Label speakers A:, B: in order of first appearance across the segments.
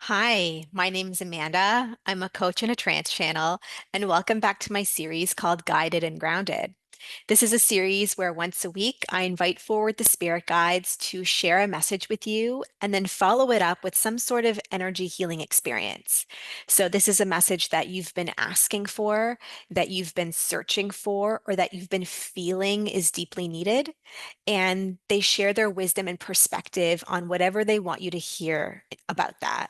A: Hi, my name's Amanda. I'm a coach and a trance channel, and welcome back to my series called Guided and Grounded. This is a series where once a week I invite forward the spirit guides to share a message with you and then follow it up with some sort of energy healing experience. So, this is a message that you've been asking for, that you've been searching for, or that you've been feeling is deeply needed. And they share their wisdom and perspective on whatever they want you to hear about that.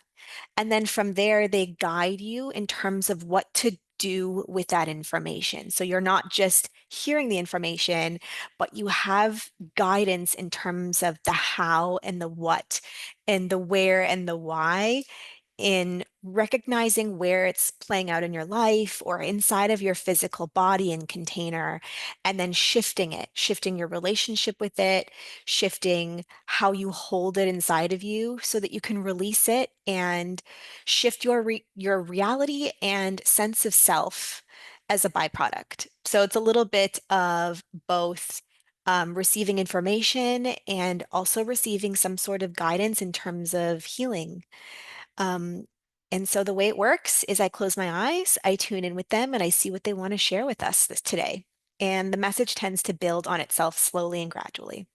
A: And then from there, they guide you in terms of what to do with that information. So you're not just hearing the information, but you have guidance in terms of the how and the what and the where and the why in recognizing where it's playing out in your life or inside of your physical body and container, and then shifting it, shifting your relationship with it, shifting how you hold it inside of you so that you can release it and shift your reality and sense of self as a byproduct. So it's a little bit of both. Receiving information and also receiving some sort of guidance in terms of healing. um, and so the way it works is I close my eyes, I tune in with them, and I see what they want to share with us today. And the message tends to build on itself slowly and gradually.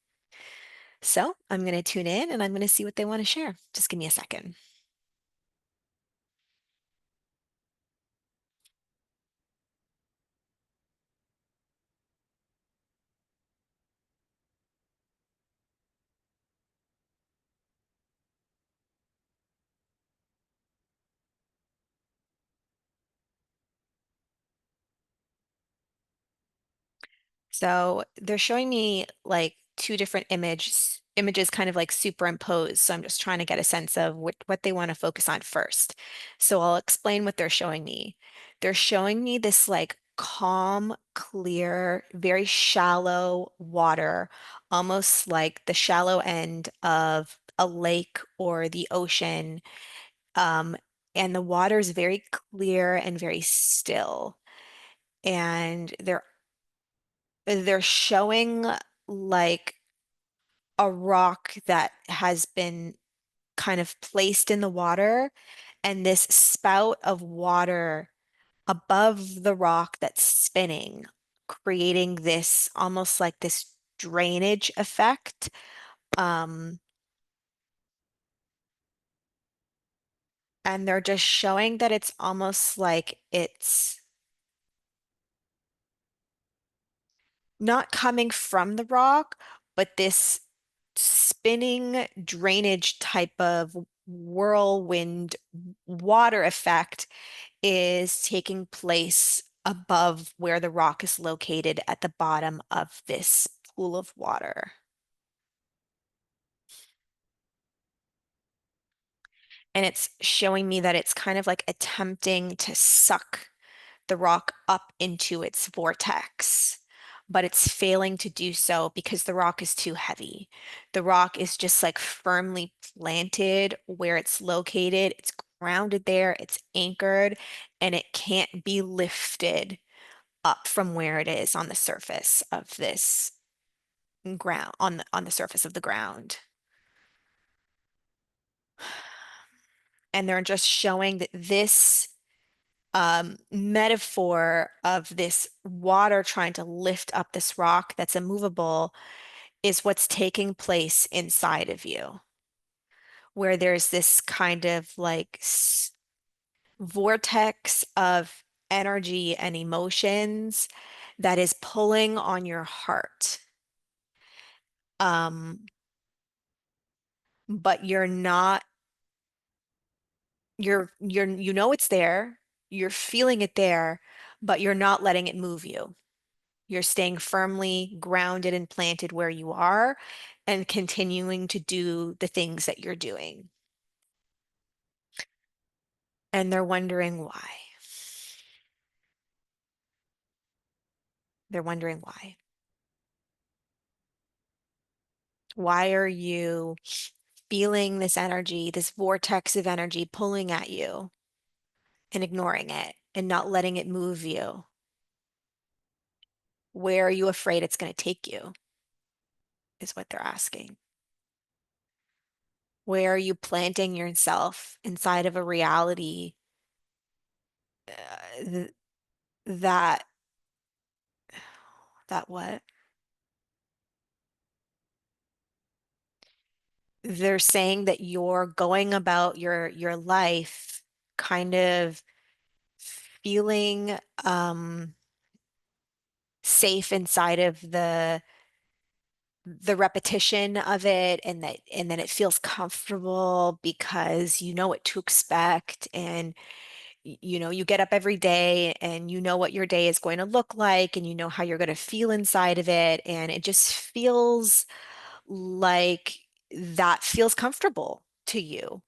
A: So I'm going to tune in and I'm going to see what they want to share. Just give me a second. So they're showing me like two different images kind of like superimposed. So I'm just trying to get a sense of what they want to focus on first. So I'll explain what they're showing me. They're showing me this like calm, clear, very shallow water, almost like the shallow end of a lake or the ocean. Um, and the water is very clear and very still. And they're showing like a rock that has been kind of placed in the water and this spout of water above the rock that's spinning, creating this almost like this drainage effect. Um, and they're just showing that it's almost like it's not coming from the rock, but this spinning drainage type of whirlwind water effect is taking place above where the rock is located at the bottom of this pool of water. And it's showing me that it's kind of like attempting to suck the rock up into its vortex, but it's failing to do so because the rock is too heavy. The rock is just like firmly planted where it's located. It's grounded there, it's anchored, and it can't be lifted up from where it is on the surface of this ground, on the surface of the ground. And they're just showing that this metaphor of this water trying to lift up this rock that's immovable is what's taking place inside of you, where there's this kind of like vortex of energy and emotions that is pulling on your heart. Um, but you're not, you know it's there, you're feeling it there, but you're not letting it move you. You're staying firmly grounded and planted where you are and continuing to do the things that you're doing. And they're wondering why. They're wondering why. Why are you feeling this energy, this vortex of energy pulling at you and ignoring it and not letting it move you? Where are you afraid it's going to take you? Is what they're asking. Where are you planting yourself inside of a reality th that that what? They're saying that you're going about your life kind of feeling safe inside of the repetition of it, and then it feels comfortable because you know what to expect, and you know you get up every day and you know what your day is going to look like, and you know how you're going to feel inside of it, and it just feels like that feels comfortable to you,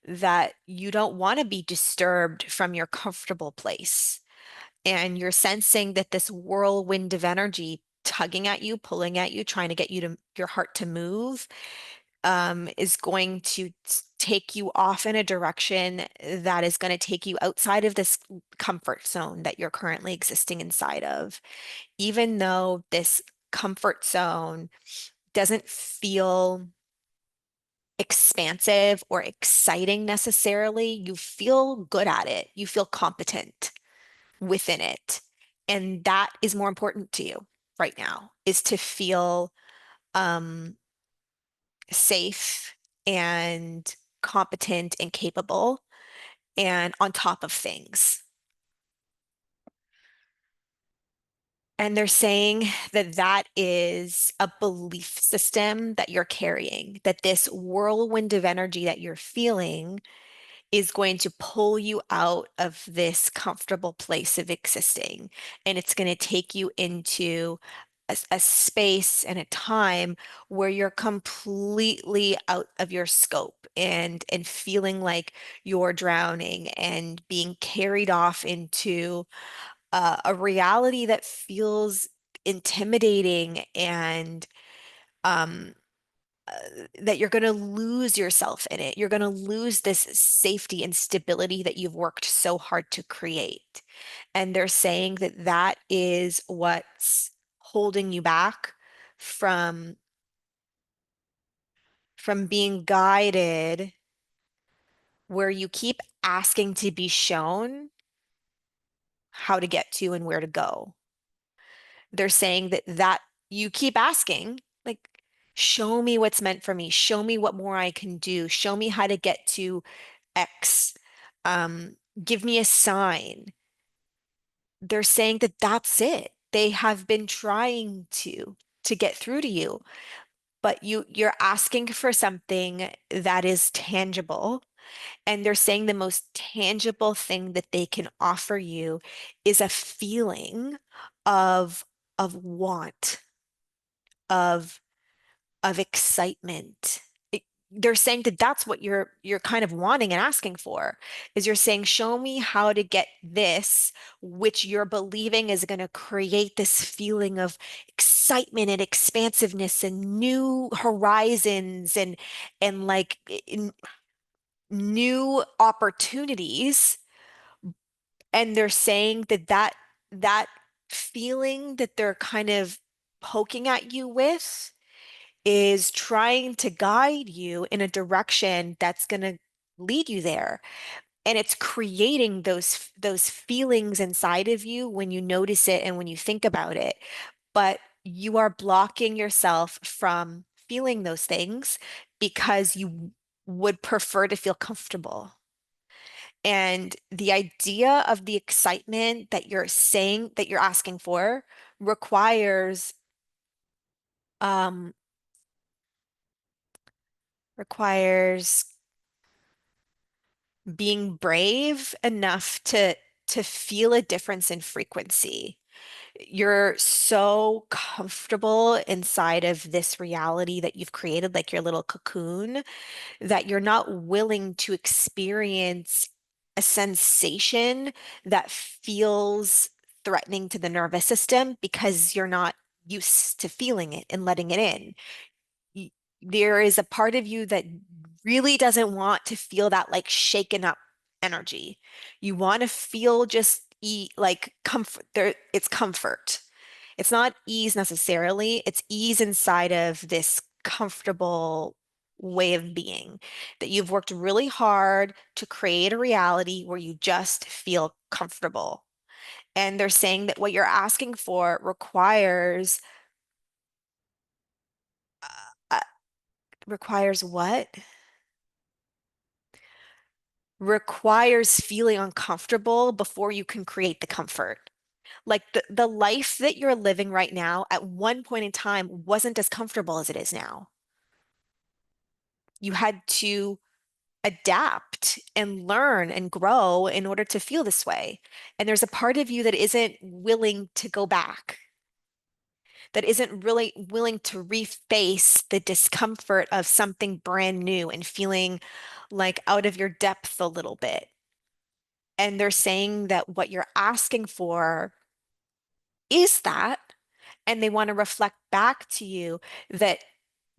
A: that you don't want to be disturbed from your comfortable place. And you're sensing that this whirlwind of energy tugging at you, pulling at you, trying to get you to your heart to move, is going to take you off in a direction that is going to take you outside of this comfort zone that you're currently existing inside of. Even though this comfort zone doesn't feel expansive or exciting necessarily, you feel good at it. You feel competent within it. And that is more important to you right now, is to feel um, safe and competent and capable and on top of things. And they're saying that that is a belief system that you're carrying, that this whirlwind of energy that you're feeling is going to pull you out of this comfortable place of existing. And it's going to take you into a space and a time where you're completely out of your scope, and feeling like you're drowning and being carried off into a reality that feels intimidating, and um, that you're going to lose yourself in it. You're going to lose this safety and stability that you've worked so hard to create. And they're saying that that is what's holding you back from being guided, where you keep asking to be shown how to get to and where to go. They're saying that you keep asking, like, show me what's meant for me, show me what more I can do, show me how to get to X, um, give me a sign. They're saying that that's it. They have been trying to get through to you, but you're asking for something that is tangible. And they're saying the most tangible thing that they can offer you is a feeling of want, of excitement. They're saying that that's what you're kind of wanting and asking for, is you're saying, show me how to get this, which you're believing is going to create this feeling of excitement and expansiveness and new horizons, and like new opportunities. And they're saying that feeling that they're kind of poking at you with is trying to guide you in a direction that's going to lead you there. And it's creating those feelings inside of you when you notice it and when you think about it. But you are blocking yourself from feeling those things because you would prefer to feel comfortable. And the idea of the excitement that you're saying that you're asking for requires um requires being brave enough to feel a difference in frequency. You're so comfortable inside of this reality that you've created, like your little cocoon, that you're not willing to experience a sensation that feels threatening to the nervous system because you're not used to feeling it and letting it in. There is a part of you that really doesn't want to feel that like shaken up energy. You want to feel just like comfort there. It's comfort. It's not ease necessarily. It's ease inside of this comfortable. way of being, that you've worked really hard to create a reality where you just feel comfortable. And they're saying that what you're asking for uh, requires what? Requires feeling uncomfortable before you can create the comfort. Like the life that you're living right now at one point in time wasn't as comfortable as it is now. You had to adapt and learn and grow in order to feel this way. And there's a part of you that isn't willing to go back, that isn't really willing to reface the discomfort of something brand new and feeling like out of your depth a little bit. And they're saying that what you're asking for is that, and they want to reflect back to you that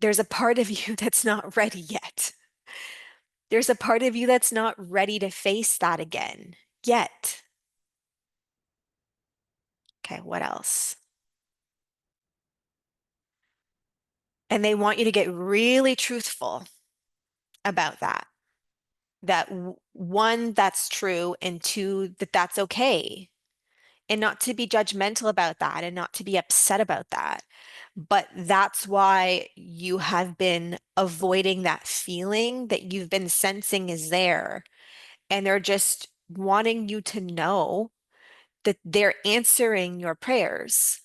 A: there's a part of you that's not ready yet. There's a part of you that's not ready to face that again yet. Okay, what else? And they want you to get really truthful about that. That one, that's true, and two, that that's okay. And not to be judgmental about that and not to be upset about that. But that's why you have been avoiding that feeling that you've been sensing is there. And they're just wanting you to know that they're answering your prayers.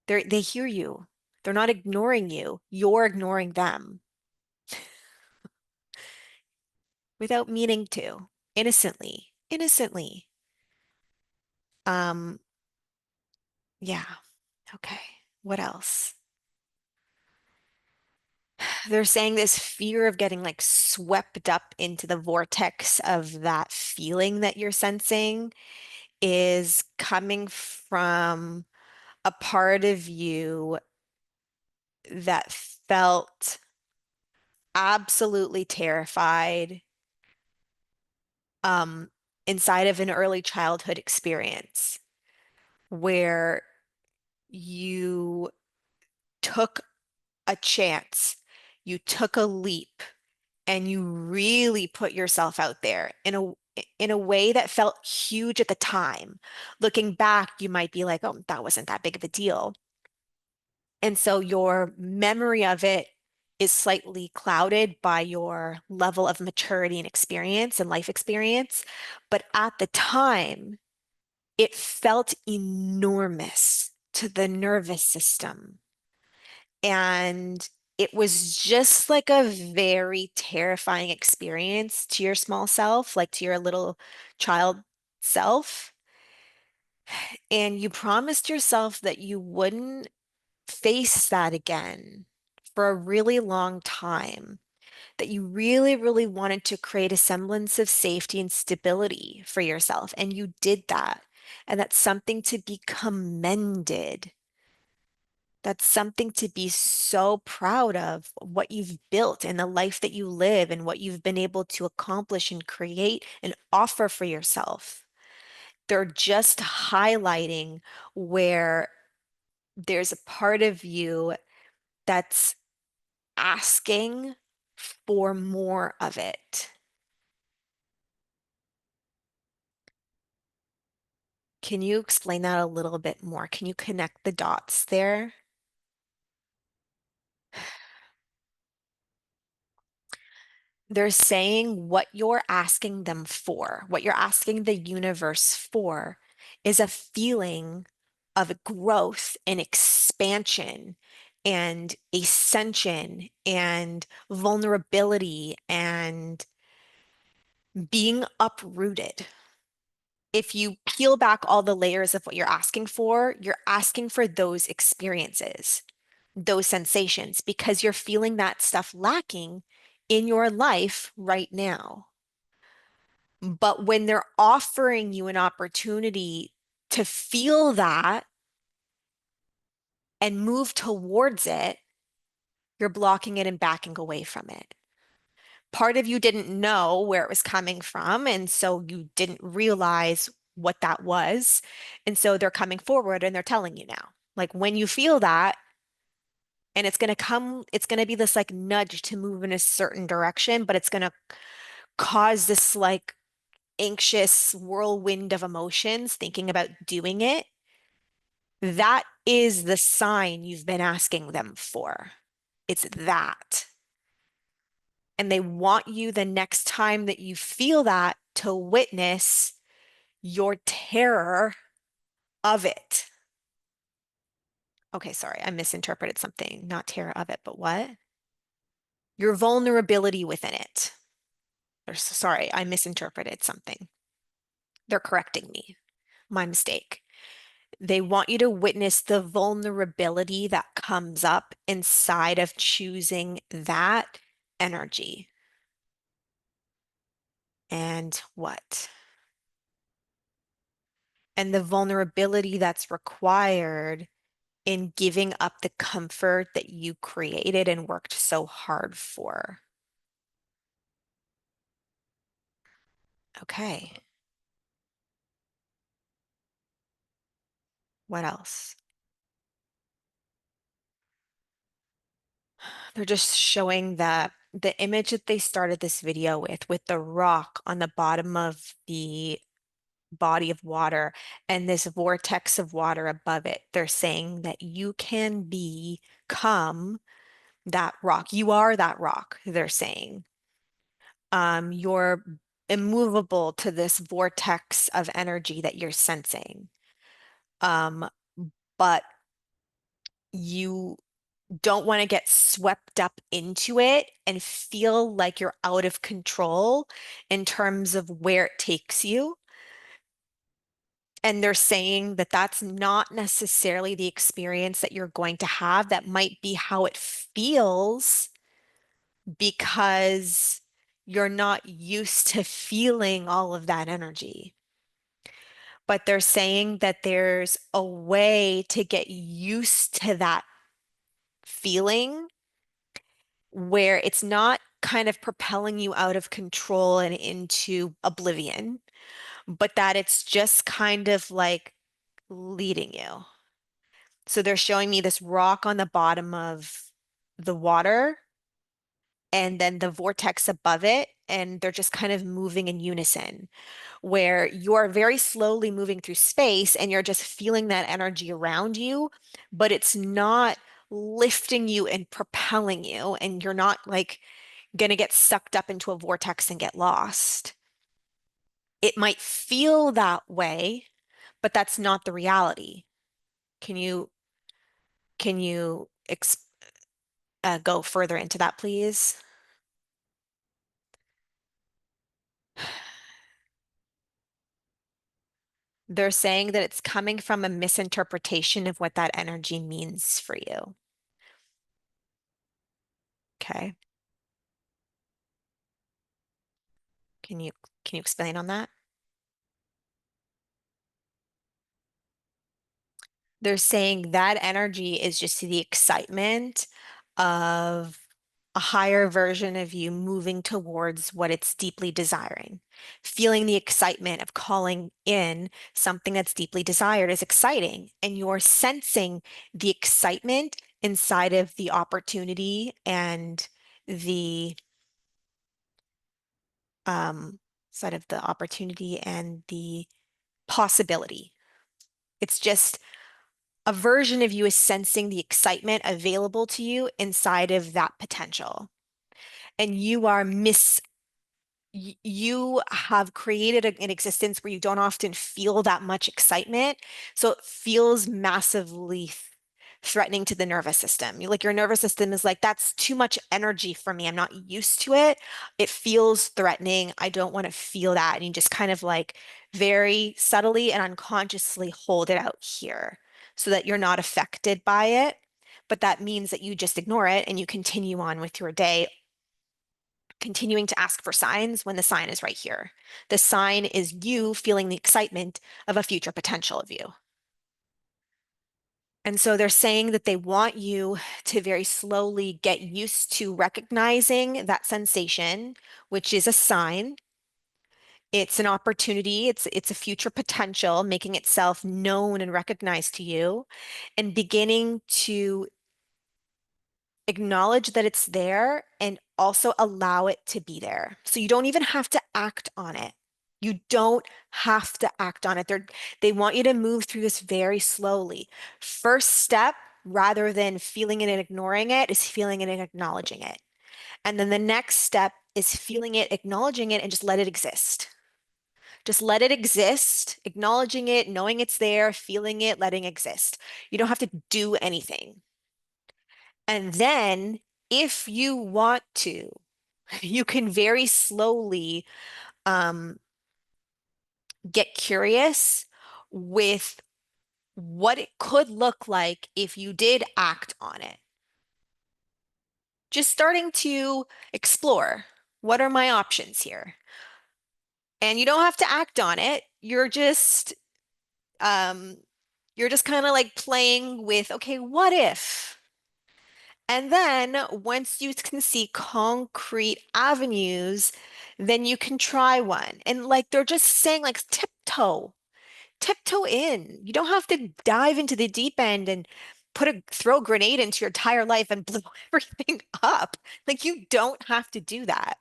A: They hear you. They're not ignoring you. You're ignoring them without meaning to, innocently, innocently. Um, yeah. Okay. What else? They're saying this fear of getting like swept up into the vortex of that feeling that you're sensing is coming from a part of you that felt absolutely terrified um, inside of an early childhood experience where you took a chance, you took a leap, and you really put yourself out there in a way that felt huge at the time. Looking back, you might be like, "Oh, that wasn't that big of a deal." And so your memory of it is slightly clouded by your level of maturity and experience and life experience. But at the time, it felt enormous to the nervous system. And it was just like a very terrifying experience to your small self, like to your little child self. And you promised yourself that you wouldn't face that again for a really long time, that you really, really wanted to create a semblance of safety and stability for yourself. And you did that. And that's something to be commended. That's something to be so proud of, what you've built and the life that you live and what you've been able to accomplish and create and offer for yourself. They're just highlighting where there's a part of you that's asking for more of it. Can you explain that a little bit more? Can you connect the dots there? They're saying what you're asking them for, what you're asking the universe for, is a feeling of growth and expansion and ascension and vulnerability and being uprooted. If you peel back all the layers of what you're asking for those experiences, those sensations, because you're feeling that stuff lacking in your life right now. But when they're offering you an opportunity to feel that and move towards it, you're blocking it and backing away from it. Part of you didn't know where it was coming from, and so you didn't realize what that was. And so they're coming forward and they're telling you now. Like when you feel that, And it's going to be this like nudge to move in a certain direction, but it's going to cause this like anxious whirlwind of emotions thinking about doing it. That is the sign you've been asking them for. It's that. And they want you the next time that you feel that to witness your terror of it. Okay, sorry, I misinterpreted something. Not terror of it, but what? Your vulnerability within it. Or, sorry, I misinterpreted something. They're correcting me. My mistake. They want you to witness the vulnerability that comes up inside of choosing that energy. And what? And the vulnerability that's required in giving up the comfort that you created and worked so hard for. Okay. What else? They're just showing that the image that they started this video with the rock on the bottom of the body of water and this vortex of water above it. They're saying that you can become that rock. You are that rock, they're saying. You're immovable to this vortex of energy that you're sensing. Um, but you don't want to get swept up into it and feel like you're out of control in terms of where it takes you. And they're saying that that's not necessarily the experience that you're going to have. That might be how it feels because you're not used to feeling all of that energy. But they're saying that there's a way to get used to that feeling where it's not kind of propelling you out of control and into oblivion, but that it's just kind of like leading you. So they're showing me this rock on the bottom of the water and then the vortex above it, and they're just kind of moving in unison, where you're very slowly moving through space and you're just feeling that energy around you, but it's not lifting you and propelling you, and you're not like going to get sucked up into a vortex and get lost. It might feel that way, but that's not the reality. Can you can you ex go further into that, please? They're saying that it's coming from a misinterpretation of what that energy means for you. Okay. Can you can you explain on that? They're saying that energy is just the excitement of a higher version of you moving towards what it's deeply desiring. Feeling the excitement of calling in something that's deeply desired is exciting, and you're sensing the excitement inside of the opportunity and the side of the opportunity and the possibility. It's just a version of you is sensing the excitement available to you inside of that potential. And you have created an existence where you don't often feel that much excitement. So it feels massively threatening to the nervous system. Like your nervous system is like, that's too much energy for me. I'm not used to it. It feels threatening. I don't want to feel that. And you just kind of like very subtly and unconsciously hold it out here so that you're not affected by it. But that means that you just ignore it and you continue on with your day, continuing to ask for signs when the sign is right here. The sign is you feeling the excitement of a future potential of you. And so they're saying that they want you to very slowly get used to recognizing that sensation, which is a sign. It's an opportunity, it's a future potential making itself known and recognized to you, and beginning to Acknowledge that it's there and also allow it to be there. So you don't even have to act on it. You don't have to act on it. They want you to move through this very slowly. First step, rather than feeling it and ignoring it, is feeling it and acknowledging it. And then the next step is feeling it, acknowledging it, and just let it exist. Just let it exist, acknowledging it, knowing it's there, feeling it, letting it exist. You don't have to do anything. And then, if you want to, you can very slowly um, get curious with what it could look like if you did act on it. Just starting to explore, what are my options here? And you don't have to act on it. Um, you're just kind of like playing with, okay, what if? And then once you can see concrete avenues, then you can try one. And like they're just saying, like tiptoe in. You don't have to dive into the deep end and throw a grenade into your entire life and blow everything up. Like you don't have to do that.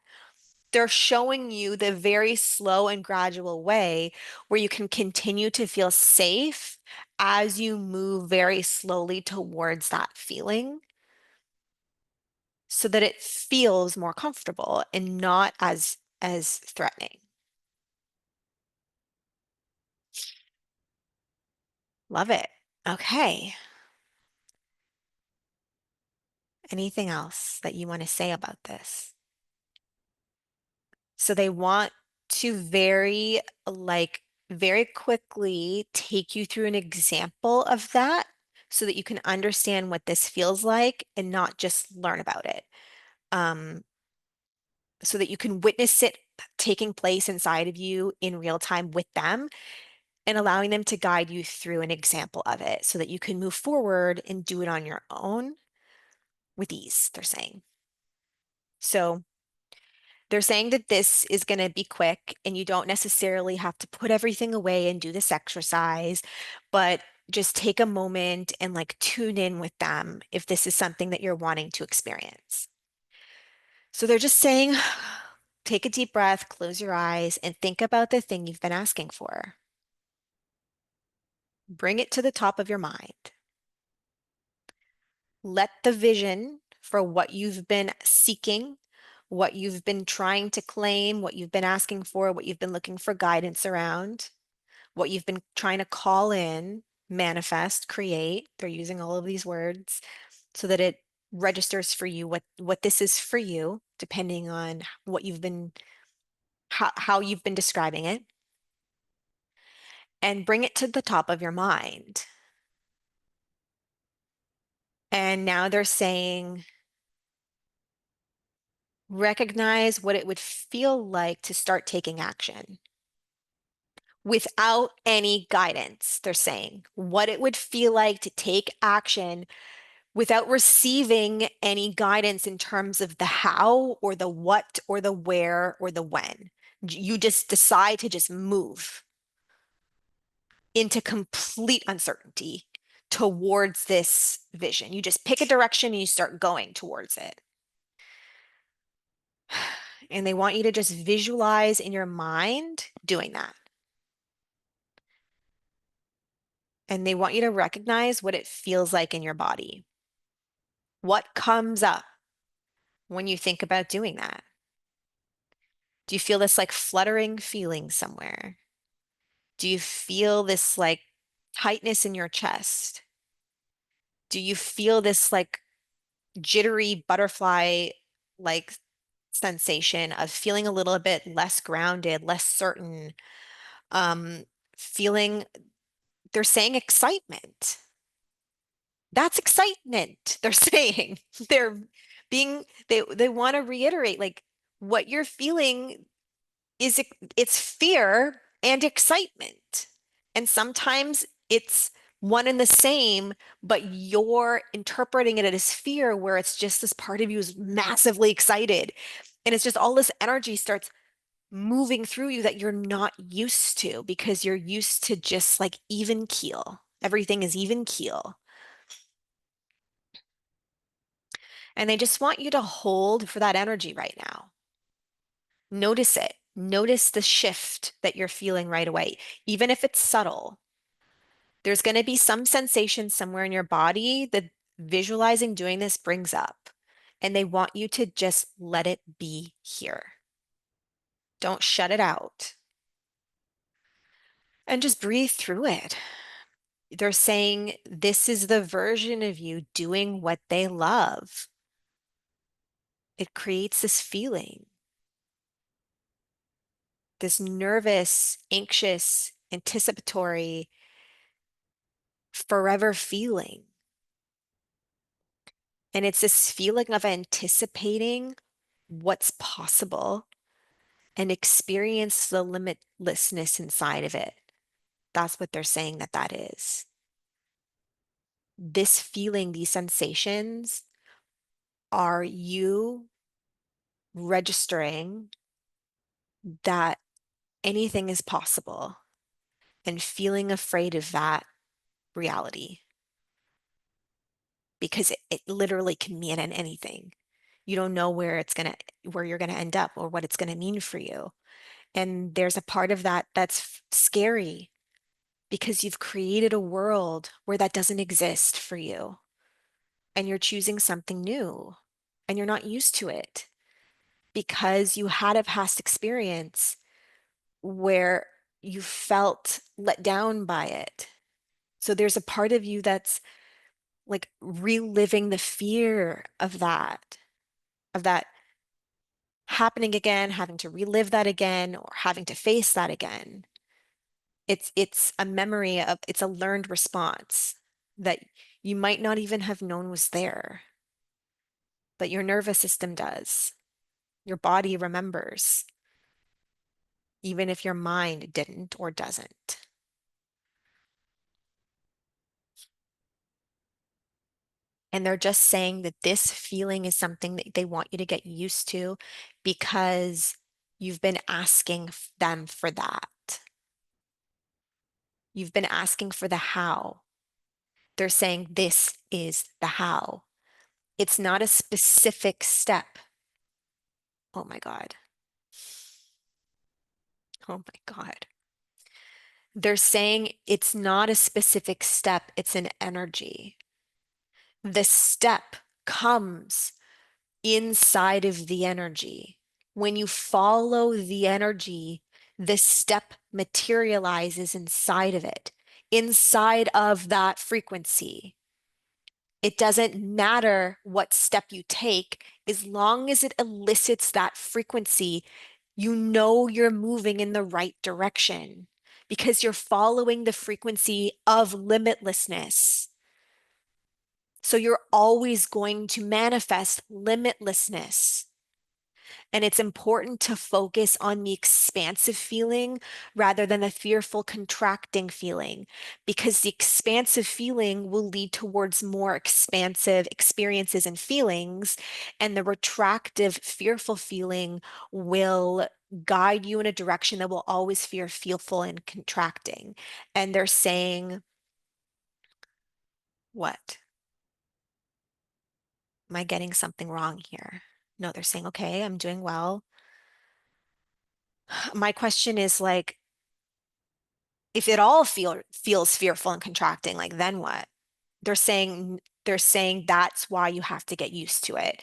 A: They're showing you the very slow and gradual way where you can continue to feel safe as you move very slowly towards that feeling so that it feels more comfortable and not as threatening. Love it. Okay. Anything else that you want to say about this? So they want to very quickly take you through an example of that so that you can understand what this feels like and not just learn about it. Um, so that you can witness it taking place inside of you in real time with them and allowing them to guide you through an example of it so that you can move forward and do it on your own with ease, they're saying. So they're saying that this is going to be quick and you don't necessarily have to put everything away and do this exercise, but just take a moment and like tune in with them if this is something that you're wanting to experience. So they're just saying, take a deep breath, close your eyes, and think about the thing you've been asking for. Bring it to the top of your mind. Let the vision for what you've been seeking, what you've been trying to claim, what you've been asking for, what you've been looking for guidance around, what you've been trying to call in, manifest, create. They're using all of these words so that it registers for you what this is for you, depending on what you've been how you've been describing it, and bring it to the top of your mind. And now they're saying, recognize what it would feel like to start taking action without any guidance. They're saying what it would feel like to take action without receiving any guidance in terms of the how or the what or the where or the when. You just decide to just move into complete uncertainty towards this vision. You just pick a direction and you start going towards it. And they want you to just visualize in your mind doing that. And they want you to recognize what it feels like in your body. What comes up when you think about doing that? Do you feel this like fluttering feeling somewhere? Do you feel this like tightness in your chest? Do you feel this like jittery butterfly like sensation of feeling a little bit less grounded, less certain, um, feeling, they're saying excitement. That's excitement, they're saying. They're they want to reiterate like what you're feeling is it's fear and excitement. And sometimes it's one and the same, but you're interpreting it as fear where it's just this part of you is massively excited. And it's just all this energy starts moving through you that you're not used to because you're used to just like even keel. Everything is even keel. And they just want you to hold for that energy right now. Notice it. Notice the shift that you're feeling right away, even if it's subtle. There's going to be some sensation somewhere in your body that visualizing doing this brings up. And they want you to just let it be here. Don't shut it out and just breathe through it. They're saying this is the version of you doing what they love. It creates this feeling, this nervous, anxious, anticipatory, forever feeling. And it's this feeling of anticipating what's possible and experience the limitlessness inside of it. That's what they're saying that that is. This feeling, these sensations are you registering that anything is possible and feeling afraid of that reality because it literally can mean anything. You don't know where you're gonna end up or what it's gonna mean for you. And there's a part of that that's scary because you've created a world where that doesn't exist for you and you're choosing something new and you're not used to it because you had a past experience where you felt let down by it. So there's a part of you that's like reliving the fear of that happening again, having to relive that again, or having to face that again. It's a memory of, it's a learned response that you might not even have known was there, but your nervous system does. Your body remembers, even if your mind didn't or doesn't. And they're just saying that this feeling is something that they want you to get used to because you've been asking them for that. You've been asking for the how. They're saying this is the how. It's not a specific step. Oh my God. Oh my God. They're saying it's not a specific step, it's an energy. The step comes inside of the energy. When you follow the energy, the step materializes inside of it, inside of that frequency. It doesn't matter what step you take, as long as it elicits that frequency, you know you're moving in the right direction because you're following the frequency of limitlessness. So you're always going to manifest limitlessness. And it's important to focus on the expansive feeling rather than the fearful contracting feeling, because the expansive feeling will lead towards more expansive experiences and feelings, and the retractive, fearful feeling will guide you in a direction that will always feel fearful and contracting. And they're saying, what? Am I getting something wrong here? No, they're saying, okay, I'm doing well. My question is like, if it all feels fearful and contracting, like then what? They're saying that's why you have to get used to it.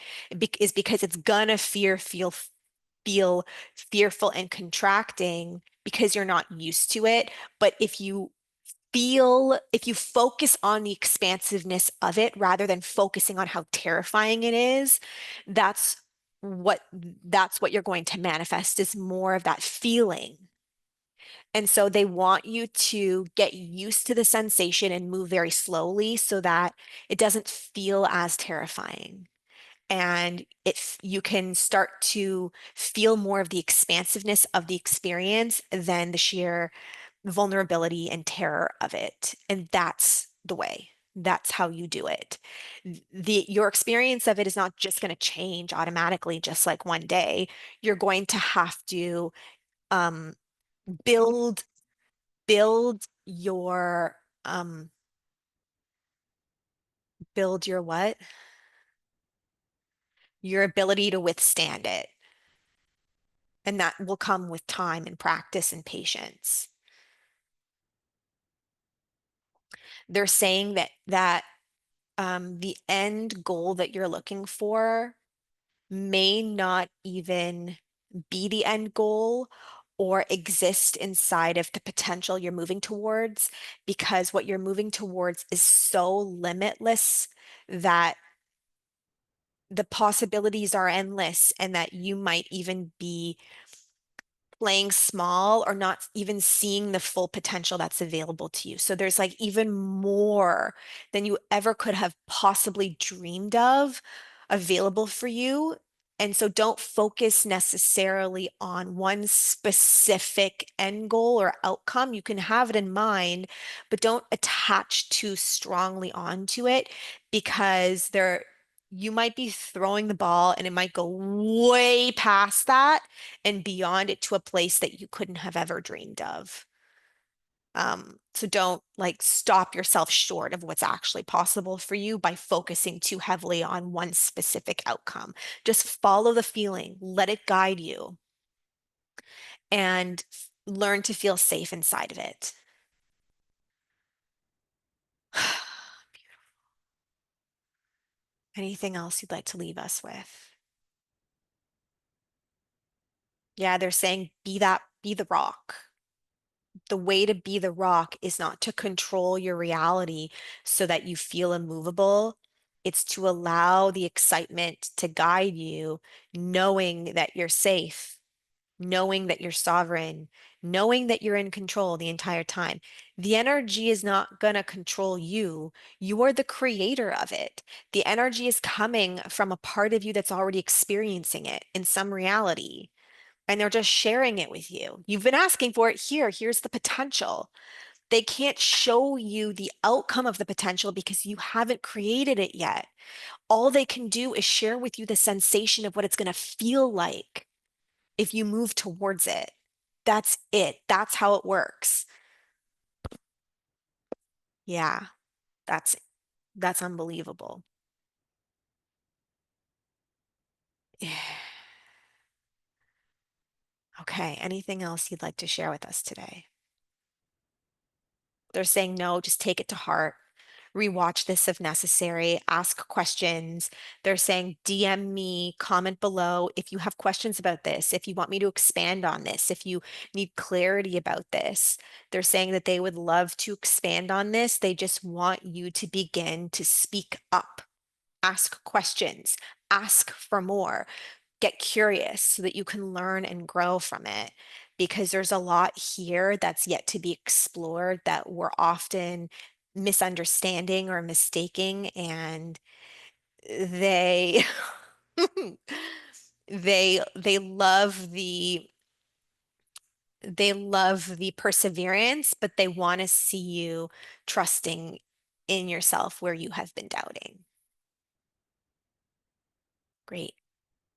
A: Is because it's gonna feel fearful and contracting because you're not used to it. But if you focus on the expansiveness of it rather than focusing on how terrifying it is, that's what that's what you're going to manifest is more of that feeling. And so they want you to get used to the sensation and move very slowly so that it doesn't feel as terrifying. And you can start to feel more of the expansiveness of the experience than the sheer vulnerability and terror of it. And that's the way. That's how you do it. Your experience of it is not just going to change automatically, just like one day. You're going to have to um, build build your um build your what? your ability to withstand it. And that will come with time and practice and patience. They're saying that the end goal that you're looking for may not even be the end goal or exist inside of the potential you're moving towards, because what you're moving towards is so limitless that the possibilities are endless, and that you might even be playing small or not even seeing the full potential that's available to you. So there's like even more than you ever could have possibly dreamed of available for you. And so don't focus necessarily on one specific end goal or outcome. You can have it in mind, but don't attach too strongly onto it, because you might be throwing the ball and it might go way past that and beyond it to a place that you couldn't have ever dreamed of. So don't like stop yourself short of what's actually possible for you by focusing too heavily on one specific outcome. Just follow the feeling, let it guide you, and learn to feel safe inside of it. Anything else you'd like to leave us with? Yeah, they're saying be the rock. The way to be the rock is not to control your reality so that you feel immovable. It's to allow the excitement to guide you, knowing that you're safe, knowing that you're sovereign, knowing that you're in control the entire time. The energy is not going to control you. You are the creator of it. The energy is coming from a part of you that's already experiencing it in some reality, and they're just sharing it with you. You've been asking for it here. Here's the potential. They can't show you the outcome of the potential because you haven't created it yet. All they can do is share with you the sensation of what it's going to feel like if you move towards it. That's it. That's how it works. Yeah, that's that's unbelievable. Okay, anything else you'd like to share with us today? They're saying no, just take it to heart. Rewatch this if necessary, ask questions. They're saying DM me, comment below if you have questions about this, if you want me to expand on this, if you need clarity about this. They're saying that they would love to expand on this. They just want you to begin to speak up, ask questions, ask for more, get curious so that you can learn and grow from it, because there's a lot here that's yet to be explored that we're often misunderstanding or mistaking, and they they love the perseverance, but they want to see you trusting in yourself where you have been doubting. Great.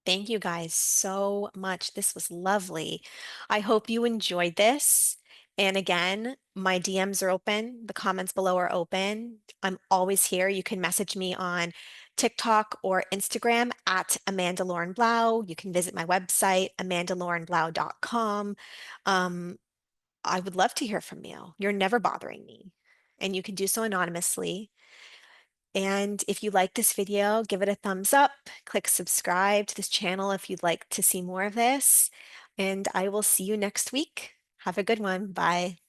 A: Thank you guys so much. This was lovely. I hope you enjoyed this. And again, my DMs are open. The comments below are open. I'm always here. You can message me on TikTok or Instagram at Amanda Lauren Blau. You can visit my website, amandalaurenblau.com. Um, I would love to hear from you. You're never bothering me, and you can do so anonymously. And if you like this video, give it a thumbs up, click subscribe to this channel if you'd like to see more of this, and I will see you next week. Have a good one. Bye.